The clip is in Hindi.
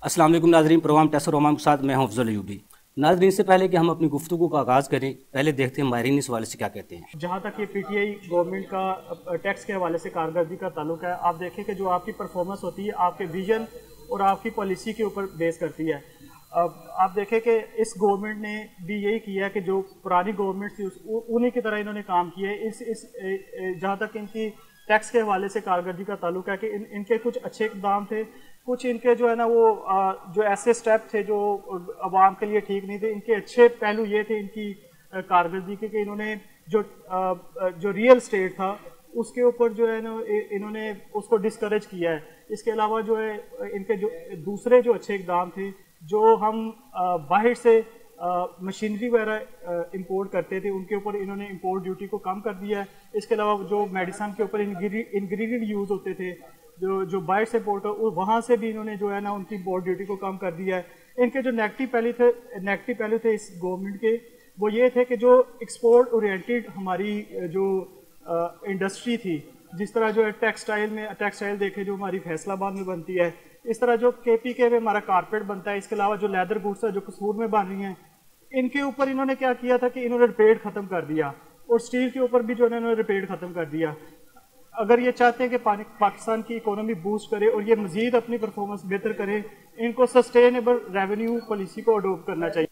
अस्सलाम वालेकुम नाज़रीन, प्रोग्राम टेस्ट रोमान के साथ मैं हूं अफजल अयूबी। नाज़रीन, से पहले कि हम अपनी गुफ्तगू का आगाज़ करें, पहले देखते हैं माहिरीन इस हवाले से क्या कहते हैं। जहाँ तक ये पीटीआई गवर्नमेंट का टैक्स के हवाले से कारकर्दगी का ताल्लुक है, आप देखें कि जो आपकी परफॉर्मेंस होती है आपके विजन और आपकी पॉलिसी के ऊपर बेस करती है। अब आप देखें कि इस गवर्नमेंट ने भी यही किया है कि जो पुरानी गवर्नमेंट थी उन्हीं की तरह इन्होंने काम किया है। जहाँ तक इनकी टैक्स के हवाले से कारकर्दगी का ताल्लुक है कि इनके कुछ अच्छे इकदाम थे, कुछ इनके जो है ना वो जो ऐसे स्टेप थे जो अवाम के लिए ठीक नहीं थे। इनके अच्छे पहलू ये थे इनकी कारकर्दगी के कि इन्होंने जो रियल स्टेट था उसके ऊपर जो है ना इन्होंने उसको डिस्करेज किया है। इसके अलावा जो है इनके जो दूसरे जो अच्छे इकदाम थे, जो हम बाहर से मशीनरी वगैरह इंपोर्ट करते थे, उनके ऊपर इन्होंने इंपोर्ट ड्यूटी को कम कर दिया है। इसके अलावा जो मेडिसिन के ऊपर इंग्रेडिएंट यूज़ होते थे जो बाहर से इंपोर्ट हो, वहाँ से भी इन्होंने जो है ना उनकी इंपोर्ट ड्यूटी को कम कर दिया है। इनके जो नेगेटिव पहलू थे इस गवर्नमेंट के, वो ये थे कि जो एक्सपोर्ट ओरिएंटेड हमारी जो इंडस्ट्री थी, जिस तरह जो है टेक्सटाइल देखे जो हमारी फैसलाबाद में बनती है, इस तरह जो केपीके में हमारा कारपेट बनता है, इसके अलावा जो लेदर गुड्स है जो कसूर में बन रही हैं, इनके ऊपर इन्होंने क्या किया था कि इन्होंने रिपेड खत्म कर दिया और स्टील के ऊपर भी जो है इन्होंने रिपेड खत्म कर दिया। अगर ये चाहते हैं कि पाकिस्तान की इकोनॉमी बूस्ट करे और ये मजीद अपनी परफॉर्मेंस बेहतर करे, इनको सस्टेनेबल रेवेन्यू पॉलिसी को अडोप्ट करना चाहिए।